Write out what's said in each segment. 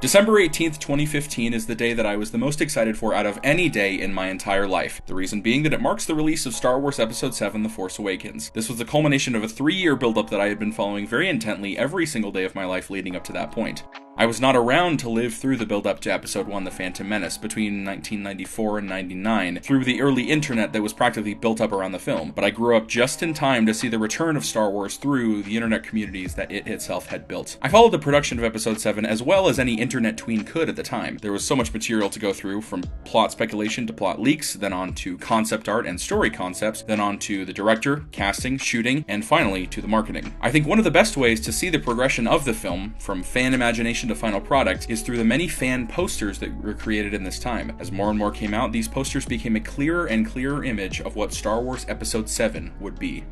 December 18th, 2015 is the day that I was the most excited for out of any day in my entire life. The reason being that it marks the release of Star Wars Episode 7, The Force Awakens. This was the culmination of a 3-year build-up that I had been following very intently every single day of my life leading up to that point. I was not around to live through the build-up to Episode 1, The Phantom Menace, between 1994 and 99, through the early internet that was practically built up around the film, but I grew up just in time to see the return of Star Wars through the internet communities that it itself had built. I followed the production of Episode 7 as well as any internet tween could at the time. There was so much material to go through, from plot speculation to plot leaks, then on to concept art and story concepts, then on to the director, casting, shooting, and finally to the marketing. I think one of the best ways to see the progression of the film, from fan imagination to final product, is through the many fan posters that were created in this time. As more and more came out, these posters became a clearer and clearer image of what Star Wars Episode 7 would be.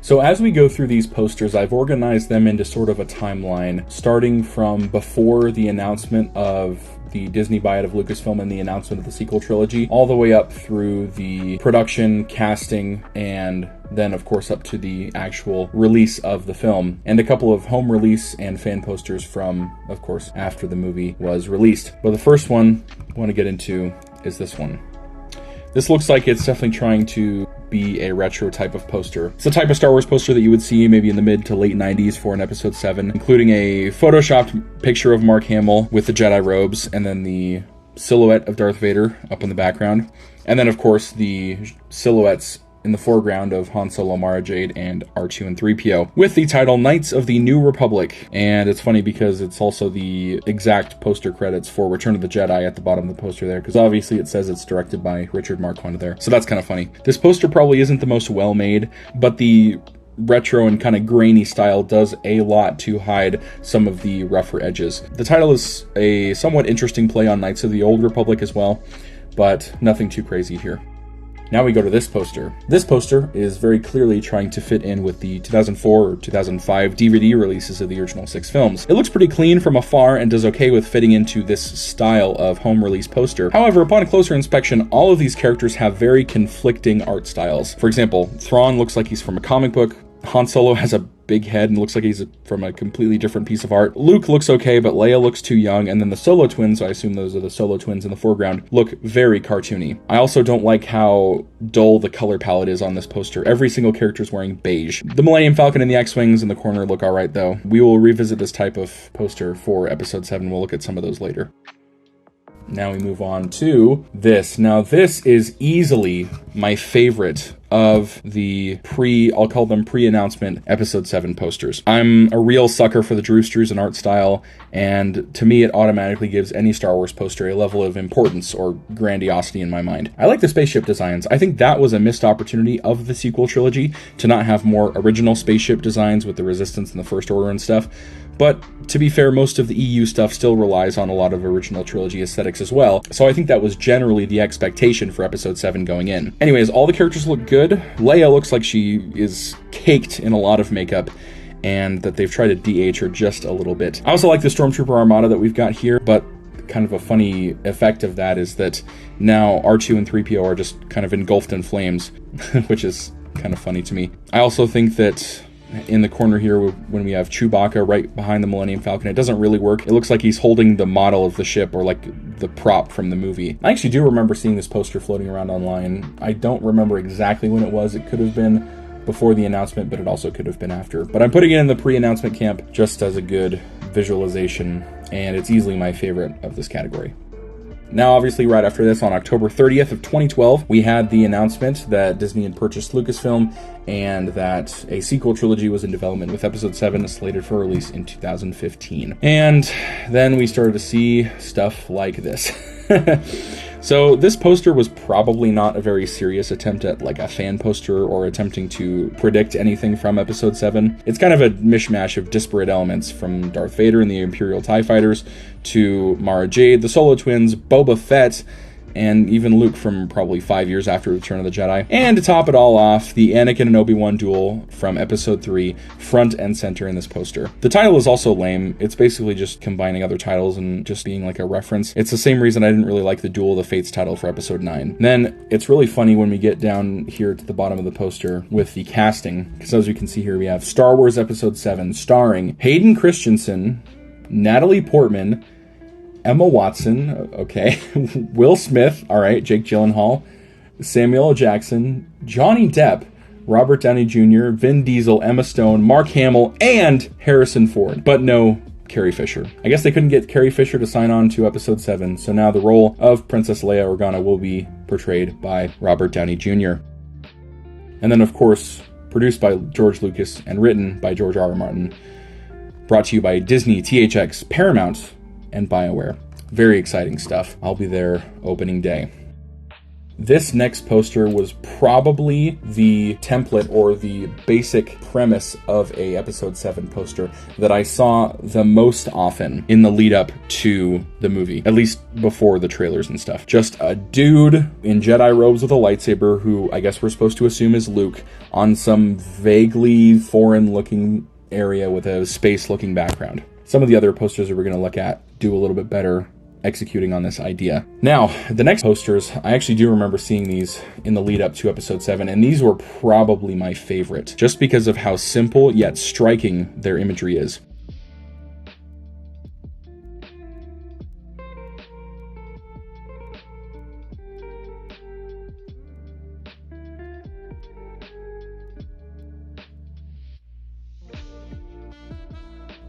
So as we go through these posters, I've organized them into sort of a timeline, starting from before the announcement of the Disney buyout of Lucasfilm and the announcement of the sequel trilogy, all the way up through the production, casting, and then of course up to the actual release of the film, and a couple of home release and fan posters from, of course, after the movie was released. But the first one I want to get into is this one. This looks like it's definitely trying to be a retro type of poster. It's the type of Star Wars poster that you would see maybe in the mid to late 90s for an Episode 7, including a photoshopped picture of Mark Hamill with the Jedi robes, and then the silhouette of Darth Vader up in the background. And then, of course, the silhouettes in the foreground of Han Solo, Mara Jade, and R2 and 3PO, with the title Knights of the New Republic. And it's funny because it's also the exact poster credits for Return of the Jedi at the bottom of the poster there, because obviously it says it's directed by Richard Marquand there. So that's kind of funny. This poster probably isn't the most well-made, but the retro and kind of grainy style does a lot to hide some of the rougher edges. The title is a somewhat interesting play on Knights of the Old Republic as well, but nothing too crazy here. Now we go to this poster. This poster is very clearly trying to fit in with the 2004 or 2005 DVD releases of the original 6 films. It looks pretty clean from afar and does okay with fitting into this style of home release poster. However, upon closer inspection, all of these characters have very conflicting art styles. For example, Thrawn looks like he's from a comic book. Han Solo has a big head and looks like he's from a completely different piece of art. Luke looks okay, but Leia looks too young, and then the Solo twins, I assume those are the Solo twins in the foreground, look very cartoony. I also don't like how dull the color palette is on this poster. Every single character is wearing beige. The Millennium Falcon and the X-Wings in the corner look alright though. We will revisit this type of poster for Episode 7. We'll look at some of those later. Now we move on to this. Now this is easily my favorite of the I'll call them pre-announcement Episode 7 posters. I'm a real sucker for the Drew Struzan art style, and to me it automatically gives any Star Wars poster a level of importance or grandiosity in my mind. I like the spaceship designs. I think that was a missed opportunity of the sequel trilogy, to not have more original spaceship designs with the Resistance and the First Order and stuff. But to be fair, most of the EU stuff still relies on a lot of original trilogy aesthetics as well, so I think that was generally the expectation for Episode 7 going in. Anyways, all the characters look good. Leia looks like she is caked in a lot of makeup, and that they've tried to de-age her just a little bit. I also like the Stormtrooper Armada that we've got here, but kind of a funny effect of that is that now R2 and 3PO are just kind of engulfed in flames, which is kind of funny to me. I also think that in the corner here, when we have Chewbacca right behind the Millennium Falcon, it doesn't really work. It looks like he's holding the model of the ship, or like the prop from the movie. I actually do remember seeing this poster floating around online. I don't remember exactly when it was. It could have been before the announcement, but it also could have been after. But I'm putting it in the pre-announcement camp just as a good visualization, and it's easily my favorite of this category. Now, obviously, right after this, on October 30th of 2012, we had the announcement that Disney had purchased Lucasfilm and that a sequel trilogy was in development, with Episode 7 slated for release in 2015. And then we started to see stuff like this. So this poster was probably not a very serious attempt at like a fan poster or attempting to predict anything from Episode 7. It's kind of a mishmash of disparate elements, from Darth Vader and the Imperial TIE Fighters to Mara Jade, the Solo twins, Boba Fett, and even Luke from probably 5 years after Return of the Jedi. And to top it all off, the Anakin and Obi-Wan duel from Episode 3, front and center in this poster. The title is also lame. It's basically just combining other titles and just being like a reference. It's the same reason I didn't really like the Duel of the Fates title for Episode 9. Then it's really funny when we get down here to the bottom of the poster with the casting, because as you can see here, we have Star Wars Episode 7 starring Hayden Christensen, Natalie Portman, Emma Watson, okay, Will Smith, all right, Jake Gyllenhaal, Samuel L. Jackson, Johnny Depp, Robert Downey Jr., Vin Diesel, Emma Stone, Mark Hamill, and Harrison Ford. But no Carrie Fisher. I guess they couldn't get Carrie Fisher to sign on to episode 7, so now the role of Princess Leia Organa will be portrayed by Robert Downey Jr. And then, of course, produced by George Lucas and written by George R. R. Martin. Brought to you by Disney, THX, Paramount, and BioWare. Very exciting stuff. I'll be there opening day. This next poster was probably the template or the basic premise of a episode 7 poster that I saw the most often in the lead up to the movie, at least before the trailers and stuff. Just a dude in Jedi robes with a lightsaber who I guess we're supposed to assume is Luke on some vaguely foreign looking area with a space looking background. Some of the other posters that we're going to look at do a little bit better executing on this idea. Now, the next posters, I actually do remember seeing these in the lead up to episode 7, and these were probably my favorite, just because of how simple yet striking their imagery is.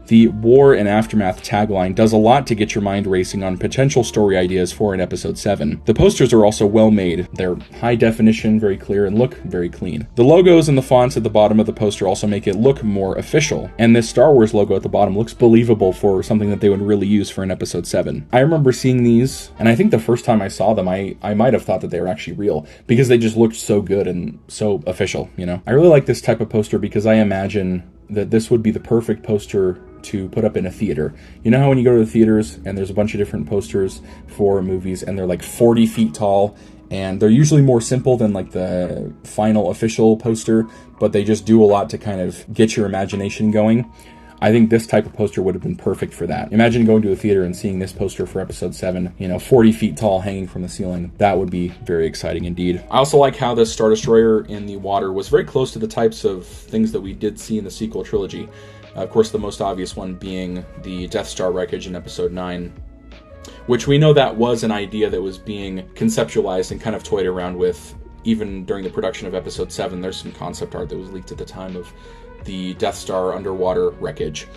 The War and Aftermath tagline does a lot to get your mind racing on potential story ideas for an episode 7. The posters are also well made. They're high definition, very clear, and look very clean. The logos and the fonts at the bottom of the poster also make it look more official. And this Star Wars logo at the bottom looks believable for something that they would really use for an episode 7. I remember seeing these, and I think the first time I saw them, I might have thought that they were actually real, because they just looked so good and so official, you know? I really like this type of poster because I imagine that this would be the perfect poster to put up in a theater. You know how when you go to the theaters and there's a bunch of different posters for movies and they're like 40 feet tall and they're usually more simple than like the final official poster, but they just do a lot to kind of get your imagination going. I think this type of poster would have been perfect for that. Imagine going to a theater and seeing this poster for episode 7, 40 feet tall hanging from the ceiling. That would be very exciting indeed. I also like how this Star Destroyer in the water was very close to the types of things that we did see in the sequel trilogy. Of course, the most obvious one being the Death Star wreckage in episode 9, which we know that was an idea that was being conceptualized and kind of toyed around with even during the production of episode 7. There's some concept art that was leaked at the time of the Death Star underwater wreckage.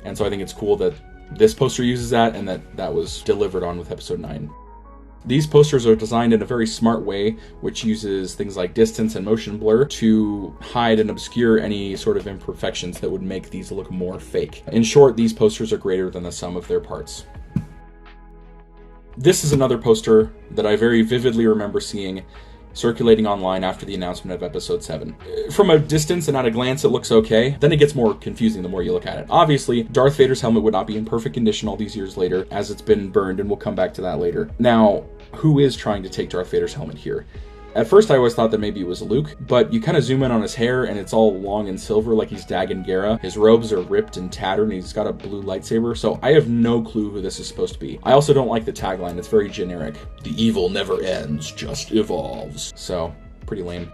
And so I think it's cool that this poster uses that and that was delivered on with episode 9. These posters are designed in a very smart way, which uses things like distance and motion blur to hide and obscure any sort of imperfections that would make these look more fake. In short, these posters are greater than the sum of their parts. This is another poster that I very vividly remember seeing circulating online after the announcement of episode 7. From a distance and at a glance, it looks okay. Then it gets more confusing the more you look at it. Obviously, Darth Vader's helmet would not be in perfect condition all these years later, as it's been burned, and we'll come back to that later. Now, who is trying to take Darth Vader's helmet here? At first, I always thought that maybe it was Luke, but you kind of zoom in on his hair, and it's all long and silver like he's Dagan Gera. His robes are ripped and tattered, and he's got a blue lightsaber, so I have no clue who this is supposed to be. I also don't like the tagline. It's very generic. The evil never ends, just evolves. So, pretty lame.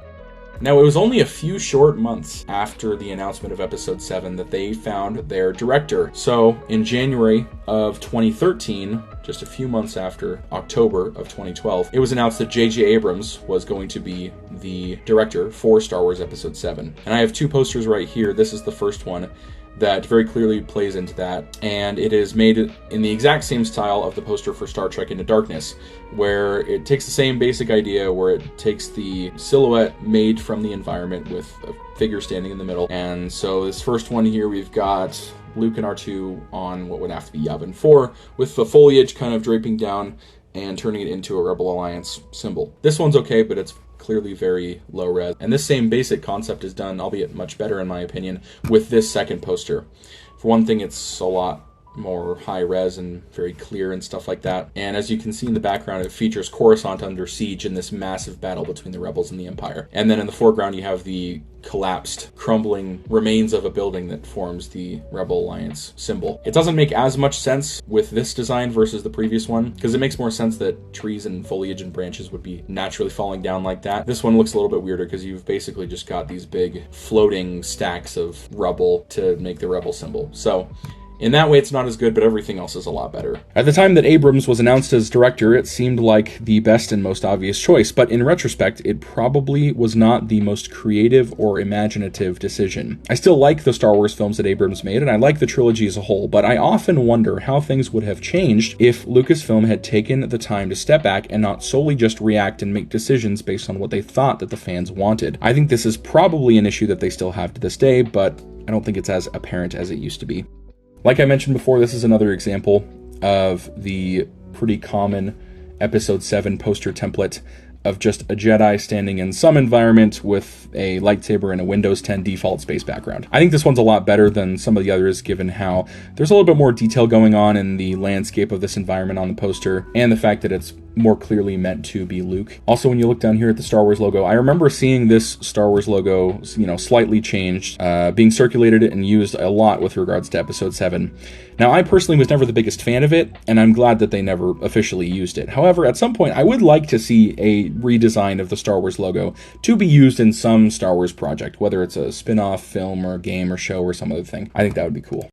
Now, it was only a few short months after the announcement of episode 7 that they found their director. So, in January of 2013, just a few months after October of 2012, it was announced that J.J. Abrams was going to be the director for Star Wars Episode 7. And I have two posters right here. This is the first one that very clearly plays into that, and it is made in the exact same style of the poster for Star Trek Into Darkness, where it takes the same basic idea, where it takes the silhouette made from the environment with a figure standing in the middle. And so this first one here, we've got Luke and R2 on what would have to be Yavin 4, with the foliage kind of draping down and turning it into a Rebel Alliance symbol. This one's okay, but it's clearly very low res. And this same basic concept is done, albeit much better in my opinion, with this second poster. For one thing, it's a lot more high res and very clear and stuff like that. And as you can see in the background, it features Coruscant under siege in this massive battle between the rebels and the Empire. And then in the foreground, you have the collapsed, crumbling remains of a building that forms the Rebel Alliance symbol. It doesn't make as much sense with this design versus the previous one, because it makes more sense that trees and foliage and branches would be naturally falling down like that. This one looks a little bit weirder because you've basically just got these big floating stacks of rubble to make the Rebel symbol. So In that way, it's not as good, but everything else is a lot better. At the time that Abrams was announced as director, it seemed like the best and most obvious choice, but in retrospect, it probably was not the most creative or imaginative decision. I still like the Star Wars films that Abrams made, and I like the trilogy as a whole, but I often wonder how things would have changed if Lucasfilm had taken the time to step back and not solely just react and make decisions based on what they thought that the fans wanted. I think this is probably an issue that they still have to this day, but I don't think it's as apparent as it used to be. Like I mentioned before, this is another example of the pretty common Episode 7 poster template of just a Jedi standing in some environment with a lightsaber and a Windows 10 default space background. I think this one's a lot better than some of the others, given how there's a little bit more detail going on in the landscape of this environment on the poster, and the fact that it's more clearly meant to be Luke. Also, when you look down here at the Star Wars logo, I remember seeing this Star Wars logo, slightly changed, being circulated and used a lot with regards to Episode 7. Now, I personally was never the biggest fan of it, and I'm glad that they never officially used it. However, at some point, I would like to see a redesign of the Star Wars logo to be used in some Star Wars project, whether it's a spin-off film or game or show or some other thing. I think that would be cool.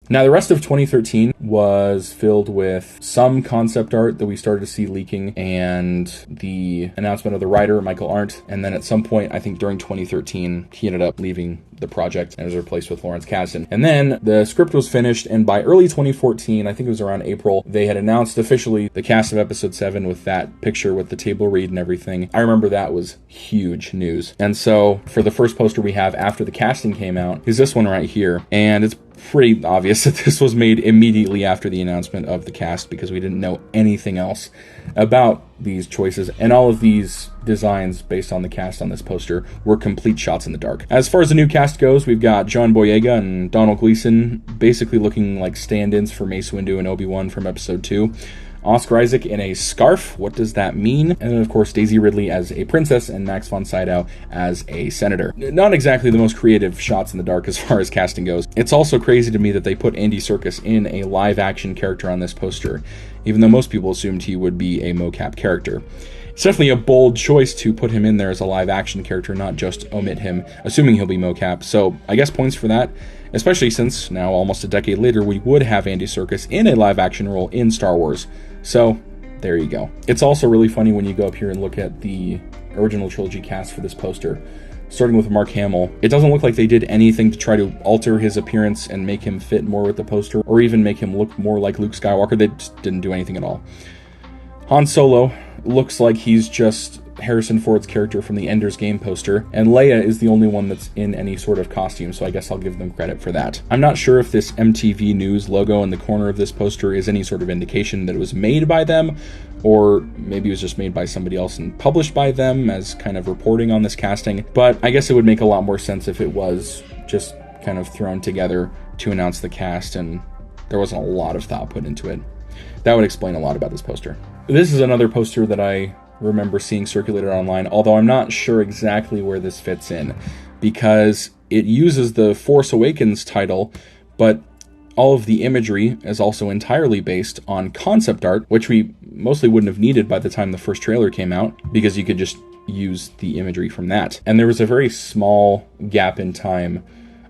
Now, the rest of 2013 was filled with some concept art that we started to see leaking and the announcement of the writer, Michael Arndt. And then at some point, I think during 2013, he ended up leaving the project and was replaced with Lawrence Kasdan. And then the script was finished, and by early 2014, I think it was around April, they had announced officially the cast of Episode 7 with that picture with the table read and everything. I remember that was huge news. And so for the first poster we have after the casting came out is this one right here. And it's pretty obvious that this was made immediately after the announcement of the cast because we didn't know anything else about these choices, and all of these designs based on the cast on this poster were complete shots in the dark. As far as the new cast goes, we've got John Boyega and Donald Gleason basically looking like stand-ins for Mace Windu and Obi-Wan from Episode 2. Oscar Isaac in a scarf, what does that mean? And then, of course, Daisy Ridley as a princess and Max von Sydow as a senator. Not exactly the most creative shots in the dark as far as casting goes. It's also crazy to me that they put Andy Serkis in a live-action character on this poster, even though most people assumed he would be a mocap character. It's definitely a bold choice to put him in there as a live-action character, not just omit him, assuming he'll be mocap. So I guess points for that, especially since now, almost a decade later, we would have Andy Serkis in a live-action role in Star Wars. So there you go. It's also really funny when you go up here and look at the original trilogy cast for this poster, starting with Mark Hamill. It doesn't look like they did anything to try to alter his appearance and make him fit more with the poster, or even make him look more like Luke Skywalker. They just didn't do anything at all. Han Solo looks like he's just Harrison Ford's character from the Ender's Game poster, and Leia is the only one that's in any sort of costume, so I guess I'll give them credit for that. I'm not sure if this MTV News logo in the corner of this poster is any sort of indication that it was made by them, or maybe it was just made by somebody else and published by them as kind of reporting on this casting, but I guess it would make a lot more sense if it was just kind of thrown together to announce the cast and there wasn't a lot of thought put into it. That would explain a lot about this poster. This is another poster that I remember seeing circulated online, although I'm not sure exactly where this fits in, because it uses the Force Awakens title, but all of the imagery is also entirely based on concept art, which we mostly wouldn't have needed by the time the first trailer came out, because you could just use the imagery from that. And there was a very small gap in time,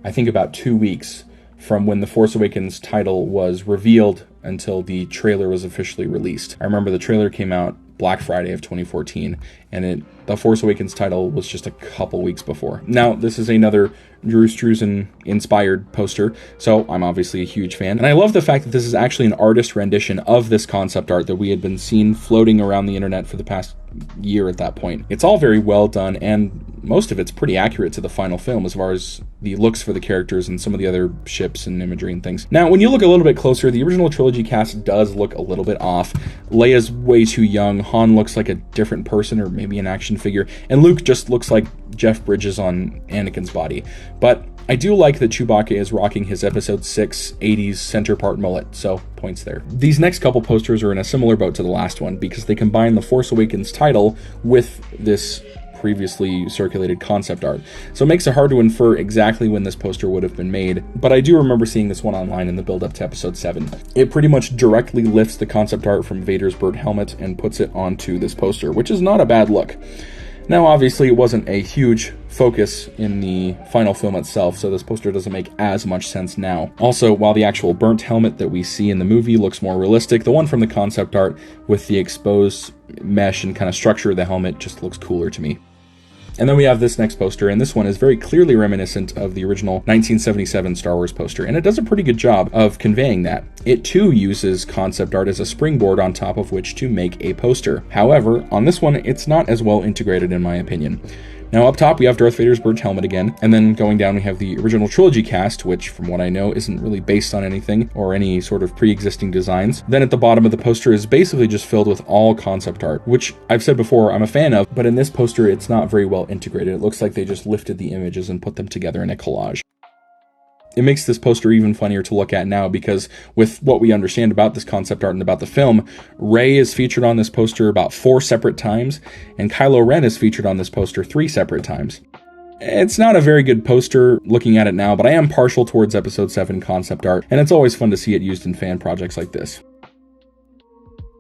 I think about 2 weeks, from when the Force Awakens title was revealed until the trailer was officially released. I remember the trailer came out Black Friday of 2014, and the Force Awakens title was just a couple weeks before. Now, this is another Drew Struzan-inspired poster, so I'm obviously a huge fan. And I love the fact that this is actually an artist rendition of this concept art that we had been seeing floating around the internet for the past year at that point. It's all very well done, and most of it's pretty accurate to the final film as far as the looks for the characters and some of the other ships and imagery and things. Now, when you look a little bit closer, the original trilogy cast does look a little bit off. Leia's way too young, Han looks like a different person or maybe an action figure, and Luke just looks like Jeff Bridges on Anakin's body. But I do like that Chewbacca is rocking his Episode 6 80s center part mullet, so points there. These next couple posters are in a similar boat to the last one because they combine the Force Awakens title with this previously circulated concept art. So it makes it hard to infer exactly when this poster would have been made, but I do remember seeing this one online in the build-up to Episode 7. It pretty much directly lifts the concept art from Vader's bird helmet and puts it onto this poster, which is not a bad look. Now, obviously, it wasn't a huge focus in the final film itself, so this poster doesn't make as much sense now. Also, while the actual burnt helmet that we see in the movie looks more realistic, the one from the concept art with the exposed mesh and kind of structure of the helmet just looks cooler to me. And then we have this next poster, and this one is very clearly reminiscent of the original 1977 Star Wars poster, and it does a pretty good job of conveying that. It too uses concept art as a springboard on top of which to make a poster. However, on this one, it's not as well integrated in my opinion. Now up top we have Darth Vader's burnt helmet again, and then going down we have the original trilogy cast, which from what I know isn't really based on anything or any sort of pre-existing designs. Then at the bottom of the poster is basically just filled with all concept art, which I've said before I'm a fan of, but in this poster it's not very well integrated. It looks like they just lifted the images and put them together in a collage. It makes this poster even funnier to look at now because with what we understand about this concept art and about the film, Rey is featured on this poster about 4 separate times, and Kylo Ren is featured on this poster 3 separate times. It's not a very good poster looking at it now, but I am partial towards Episode 7 concept art, and it's always fun to see it used in fan projects like this.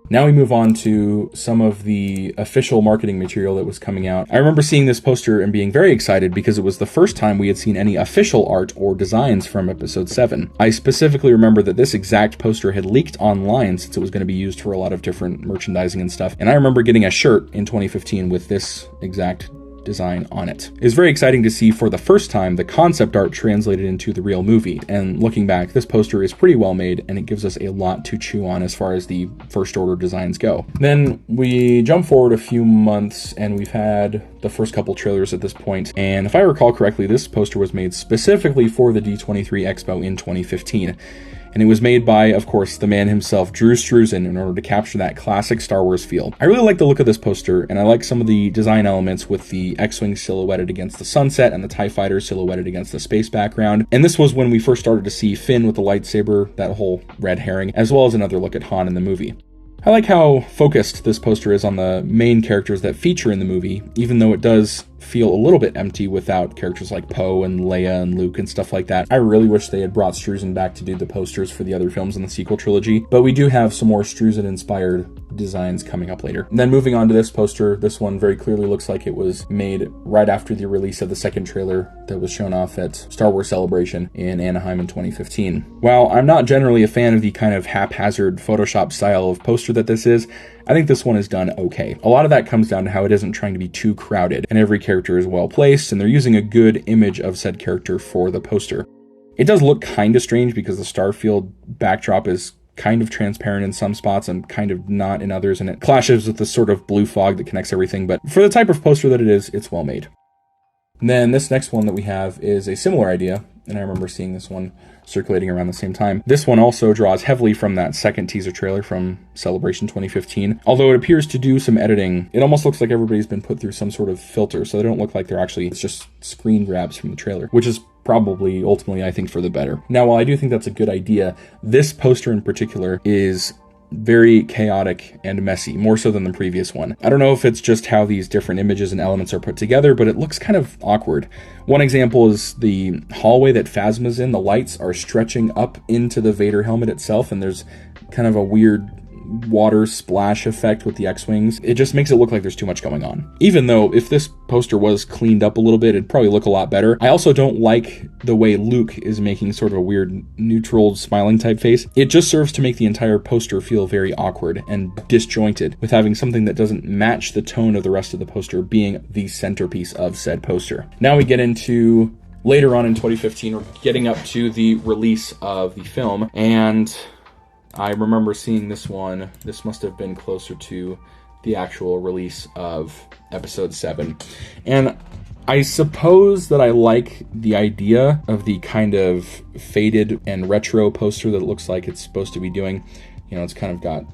Now we move on to some of the official marketing material that was coming out. I remember seeing this poster and being very excited because it was the first time we had seen any official art or designs from Episode 7. I specifically remember that this exact poster had leaked online since it was going to be used for a lot of different merchandising and stuff. And I remember getting a shirt in 2015 with this exact design on it. It's very exciting to see for the first time the concept art translated into the real movie, and looking back, this poster is pretty well made and it gives us a lot to chew on as far as the First Order designs go. Then we jump forward a few months and we've had the first couple trailers at this point, and if I recall correctly, this poster was made specifically for the D23 Expo in 2015. And it was made by, of course, the man himself, Drew Struzan, in order to capture that classic Star Wars feel. I really like the look of this poster, and I like some of the design elements with the X-Wing silhouetted against the sunset and the TIE Fighter silhouetted against the space background. And this was when we first started to see Finn with the lightsaber, that whole red herring, as well as another look at Han in the movie. I like how focused this poster is on the main characters that feature in the movie, even though it does feel a little bit empty without characters like Poe and Leia and Luke and stuff like that. I really wish they had brought Struzan back to do the posters for the other films in the sequel trilogy, but we do have some more Struzan-inspired designs coming up later. And then moving on to this poster, this one very clearly looks like it was made right after the release of the second trailer that was shown off at Star Wars Celebration in Anaheim in 2015. While I'm not generally a fan of the kind of haphazard Photoshop style of poster that this is, I think this one is done okay. A lot of that comes down to how it isn't trying to be too crowded, and every character is well placed, and they're using a good image of said character for the poster. It does look kind of strange because the Starfield backdrop is kind of transparent in some spots and kind of not in others, and it clashes with the sort of blue fog that connects everything, but for the type of poster that it is, it's well made. And then this next one that we have is a similar idea, and I remember seeing this one circulating around the same time. This one also draws heavily from that second teaser trailer from Celebration 2015. Although it appears to do some editing, it almost looks like everybody's been put through some sort of filter, so they don't look like they're actually, it's just screen grabs from the trailer, which is probably ultimately, I think, for the better. Now, while I do think that's a good idea, this poster in particular is very chaotic and messy, more so than the previous one. I don't know if it's just how these different images and elements are put together, but it looks kind of awkward. One example is the hallway that Phasma's in. The lights are stretching up into the Vader helmet itself, and there's kind of a weird water splash effect with the X-Wings. It just makes it look like there's too much going on. Even though if this poster was cleaned up a little bit, it'd probably look a lot better. I also don't like the way Luke is making sort of a weird neutral smiling type face. It just serves to make the entire poster feel very awkward and disjointed, with having something that doesn't match the tone of the rest of the poster being the centerpiece of said poster. Now we get into later on in 2015, we're getting up to the release of the film, and I remember seeing this one. This must have been closer to the actual release of Episode 7. And I suppose that I like the idea of the kind of faded and retro poster that it looks like it's supposed to be doing. You know, it's kind of got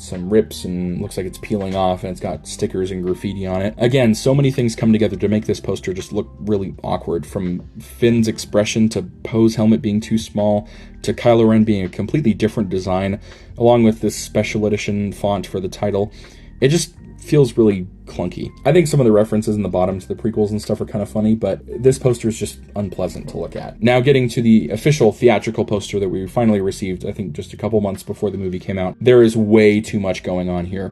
some rips and looks like it's peeling off, and it's got stickers and graffiti on it. Again, so many things come together to make this poster just look really awkward, from Finn's expression to Poe's helmet being too small to Kylo Ren being a completely different design, along with this special edition font for the title. It just feels really clunky. I think some of the references in the bottom to the prequels and stuff are kind of funny, but this poster is just unpleasant to look at. Now getting to the official theatrical poster that we finally received, I think just a couple months before the movie came out, there is way too much going on here.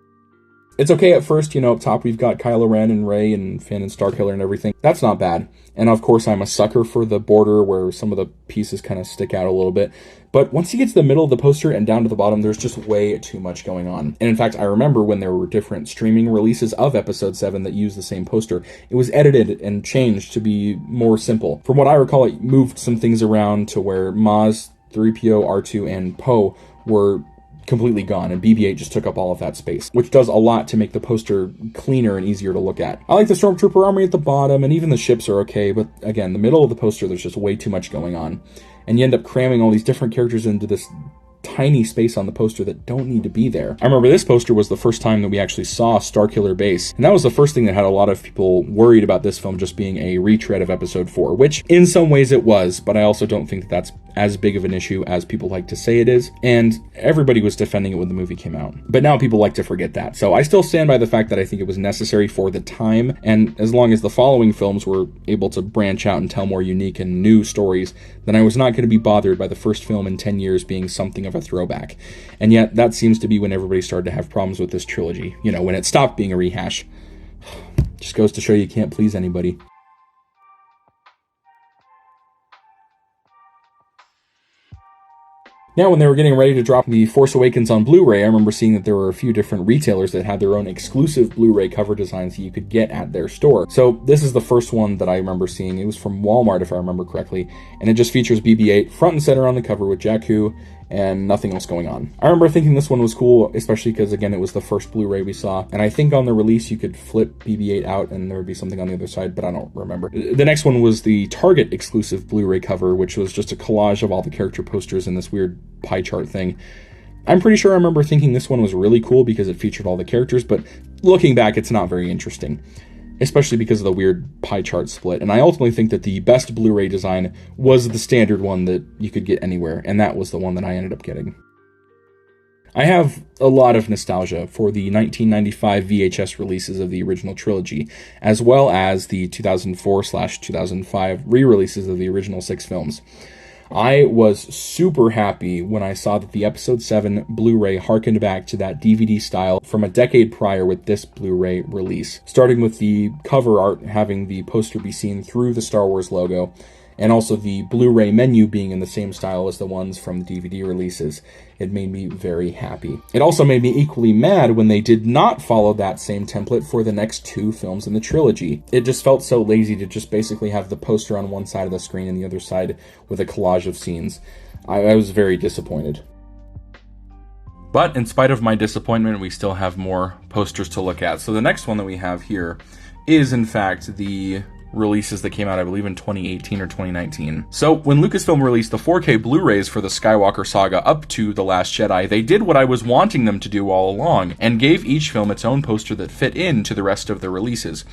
It's okay at first, you know, up top we've got Kylo Ren and Rey and Finn and Starkiller and everything. That's not bad. And of course I'm a sucker for the border where some of the pieces kind of stick out a little bit. But once you get to the middle of the poster and down to the bottom, there's just way too much going on. And in fact, I remember when there were different streaming releases of Episode 7 that used the same poster, it was edited and changed to be more simple. From what I recall, it moved some things around to where Maz, 3PO, R2, and Poe were completely gone, and BB-8 just took up all of that space, which does a lot to make the poster cleaner and easier to look at. I like the Stormtrooper armory at the bottom, and even the ships are okay, but again, the middle of the poster, there's just way too much going on. And you end up cramming all these different characters into this tiny space on the poster that don't need to be there. I remember this poster was the first time that we actually saw Starkiller Base, and that was the first thing that had a lot of people worried about this film just being a retread of Episode 4, which in some ways it was, but I also don't think that that's as big of an issue as people like to say it is, and everybody was defending it when the movie came out. But now people like to forget that, so I still stand by the fact that I think it was necessary for the time, and as long as the following films were able to branch out and tell more unique and new stories, then I was not going to be bothered by the first film in 10 years being something of a throwback. And yet, that seems to be when everybody started to have problems with this trilogy. You know, when it stopped being a rehash. Just goes to show you can't please anybody. Now, when they were getting ready to drop The Force Awakens on Blu-ray, I remember seeing that there were a few different retailers that had their own exclusive Blu-ray cover designs that you could get at their store. So this is the first one that I remember seeing. It was from Walmart, if I remember correctly, and it just features BB-8 front and center on the cover with Jakku and nothing else going on. I remember thinking this one was cool, especially because, again, it was the first Blu-ray we saw, and I think on the release you could flip BB-8 out and there would be something on the other side, but I don't remember. The next one was the Target exclusive Blu-ray cover, which was just a collage of all the character posters in this weird pie chart thing. I'm pretty sure I remember thinking this one was really cool because it featured all the characters, but looking back, it's not very interesting, especially because of the weird pie chart split. And I ultimately think that the best Blu-ray design was the standard one that you could get anywhere, and that was the one that I ended up getting. I have a lot of nostalgia for the 1995 VHS releases of the original trilogy, as well as the 2004/2005 re-releases of the original 6 films. I was super happy when I saw that the Episode 7 Blu-ray harkened back to that DVD style from a decade prior with this Blu-ray release, starting with the cover art having the poster be seen through the Star Wars logo, and also the Blu-ray menu being in the same style as the ones from the DVD releases. It made me very happy. It also made me equally mad when they did not follow that same template for the next 2 films in the trilogy. It just felt so lazy to just basically have the poster on one side of the screen and the other side with a collage of scenes. I was very disappointed. But in spite of my disappointment, we still have more posters to look at. So the next one that we have here is, in fact, the releases that came out, I believe, in 2018 or 2019. So when Lucasfilm released the 4K Blu-rays for the Skywalker saga up to The Last Jedi, they did what I was wanting them to do all along, and gave each film its own poster that fit into the rest of the releases.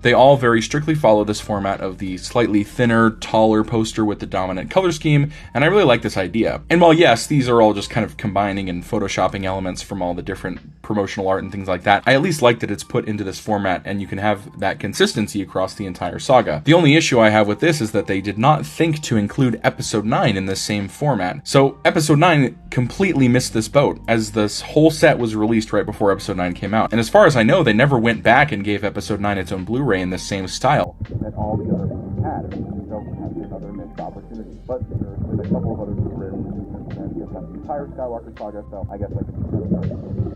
They all very strictly follow this format of the slightly thinner, taller poster with the dominant color scheme, and I really like this idea. And while yes, these are all just kind of combining and photoshopping elements from all the different promotional art and things like that, I at least like that it's put into this format and you can have that consistency across the entire saga. The only issue I have with this is that they did not think to include Episode 9 in this same format. So Episode 9 completely missed this boat, as this whole set was released right before Episode 9 came out. And as far as I know, they never went back and gave Episode 9 its own Blu-ray in the same style that all the other films had. We don't have another missed opportunity, but there's a couple of other Blu-ray releases and get that entire Skywalker saga, so I guess I can.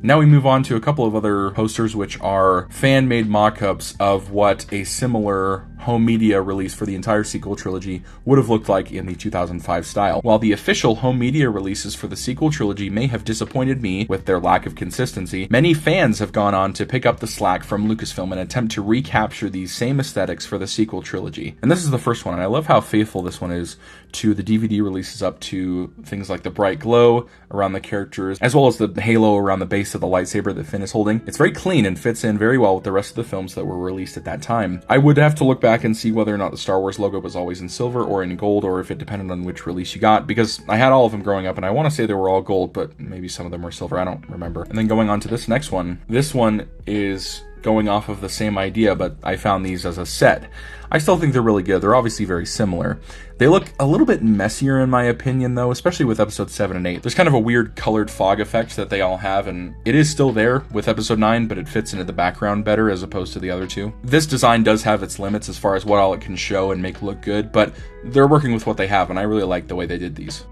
Now we move on to a couple of other posters, which are fan-made mock-ups of what a similar home media release for the entire sequel trilogy would have looked like in the 2005 style. While the official home media releases for the sequel trilogy may have disappointed me with their lack of consistency, many fans have gone on to pick up the slack from Lucasfilm and attempt to recapture these same aesthetics for the sequel trilogy. And this is the first one, and I love how faithful this one is to the DVD releases, up to things like the bright glow around the characters, as well as the halo around the base of the lightsaber that Finn is holding. It's very clean and fits in very well with the rest of the films that were released at that time. I would have to look back and see whether or not the Star Wars logo was always in silver or in gold, or if it depended on which release you got, because I had all of them growing up and I want to say they were all gold, but maybe some of them were silver, I don't remember. And then going on to this next one, this one is going off of the same idea, but I found these as a set. I still think they're really good. They're obviously very similar. They look a little bit messier in my opinion though, especially with episode 7 and 8. There's kind of a weird colored fog effect that they all have, and it is still there with episode 9, but it fits into the background better as opposed to the other two. This design does have its limits as far as what all it can show and make look good, but they're working with what they have, and I really like the way they did these.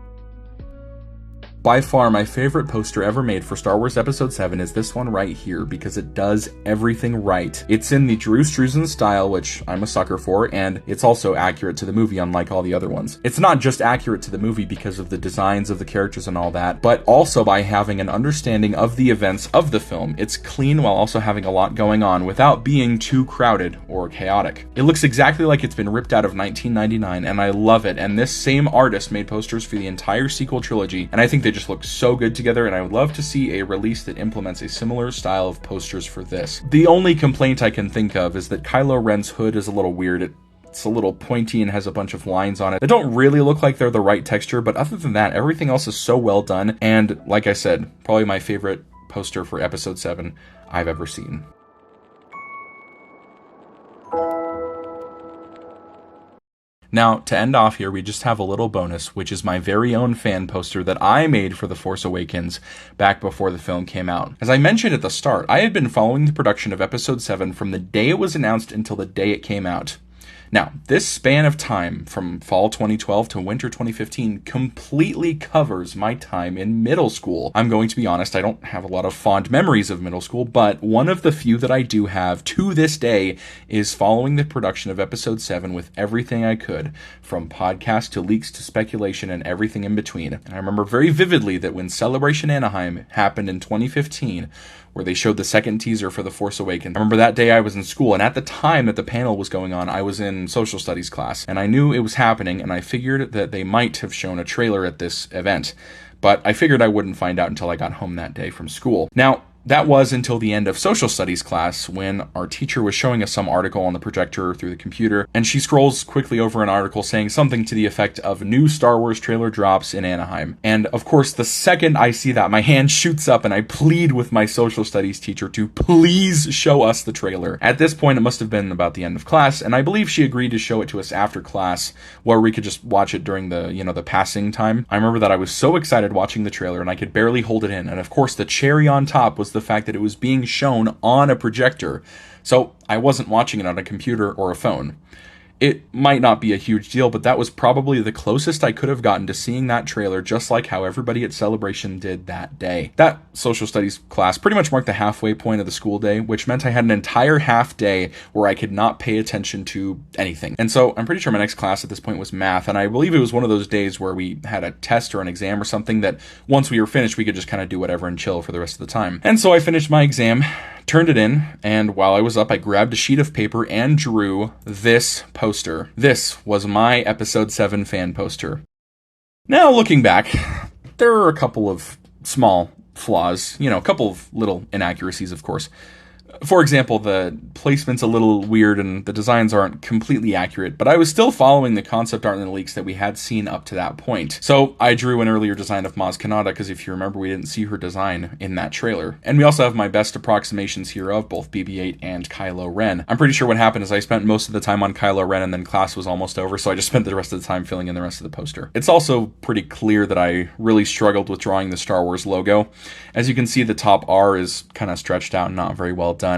By far, my favorite poster ever made for Star Wars Episode 7 is this one right here, because it does everything right. It's in the Drew Struzan style, which I'm a sucker for, and it's also accurate to the movie, unlike all the other ones. It's not just accurate to the movie because of the designs of the characters and all that, but also by having an understanding of the events of the film. It's clean while also having a lot going on without being too crowded or chaotic. It looks exactly like it's been ripped out of 1999, and I love it, and this same artist made posters for the entire sequel trilogy, and I think they just look so good together, and I would love to see a release that implements a similar style of posters for this. The only complaint I can think of is that Kylo Ren's hood is a little weird. It's a little pointy and has a bunch of lines on it that don't really look like they're the right texture, but other than that, everything else is so well done, and like I said, probably my favorite poster for Episode 7 I've ever seen. Now, to end off here, we just have a little bonus, which is my very own fan poster that I made for The Force Awakens back before the film came out. As I mentioned at the start, I had been following the production of Episode 7 from the day it was announced until the day it came out. Now, this span of time, from fall 2012 to winter 2015, completely covers my time in middle school. I'm going to be honest, I don't have a lot of fond memories of middle school, but one of the few that I do have to this day is following the production of Episode 7 with everything I could, from podcasts to leaks to speculation and everything in between. And I remember very vividly that when Celebration Anaheim happened in 2015, where they showed the second teaser for The Force Awakens. I remember that day I was in school, and at the time that the panel was going on, I was in social studies class, and I knew it was happening, and I figured that they might have shown a trailer at this event, but I figured I wouldn't find out until I got home that day from school. Now, that was until the end of social studies class, when our teacher was showing us some article on the projector through the computer, and she scrolls quickly over an article saying something to the effect of new Star Wars trailer drops in Anaheim. And of course, the second I see that, my hand shoots up and I plead with my social studies teacher to please show us the trailer. At this point, it must have been about the end of class, and I believe she agreed to show it to us after class, where we could just watch it during the, the passing time. I remember that I was so excited watching the trailer and I could barely hold it in. And of course, the cherry on top was the fact that it was being shown on a projector, so I wasn't watching it on a computer or a phone. It might not be a huge deal, but that was probably the closest I could have gotten to seeing that trailer, just like how everybody at Celebration did that day. That social studies class pretty much marked the halfway point of the school day, which meant I had an entire half day where I could not pay attention to anything. And so I'm pretty sure my next class at this point was math, and I believe it was one of those days where we had a test or an exam or something that once we were finished, we could just kind of do whatever and chill for the rest of the time. And so I finished my exam, turned it in, and while I was up, I grabbed a sheet of paper and drew this poster. This was my Episode 7 fan poster. Now, looking back, there are a couple of small flaws, a couple of little inaccuracies, of course. For example, the placement's a little weird and the designs aren't completely accurate, but I was still following the concept art and the leaks that we had seen up to that point. So I drew an earlier design of Maz Kanata, because if you remember, we didn't see her design in that trailer. And we also have my best approximations here of both BB-8 and Kylo Ren. I'm pretty sure what happened is I spent most of the time on Kylo Ren and then class was almost over, so I just spent the rest of the time filling in the rest of the poster. It's also pretty clear that I really struggled with drawing the Star Wars logo. As you can see, the top R is kind of stretched out and not very well done.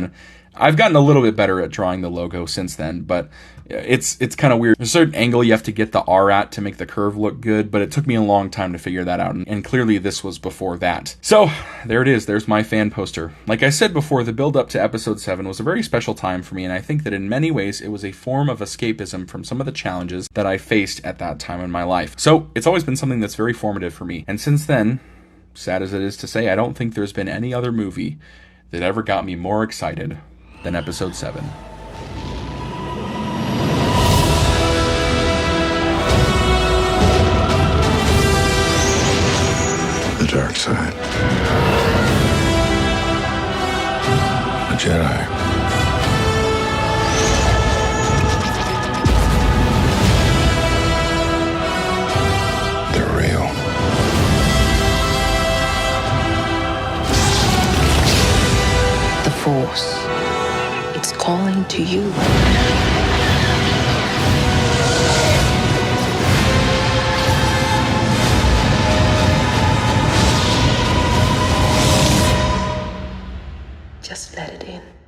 I've gotten a little bit better at drawing the logo since then, but it's kind of weird. There's a certain angle you have to get the R at to make the curve look good, but it took me a long time to figure that out, and clearly this was before that. So, there it is. There's my fan poster. Like I said before, the build-up to Episode 7 was a very special time for me, and I think that in many ways it was a form of escapism from some of the challenges that I faced at that time in my life. So, it's always been something that's very formative for me, and since then, sad as it is to say, I don't think there's been any other movie that ever got me more excited than Episode 7. The dark side. A Jedi. They're real. The Force calling to you. Just let it in.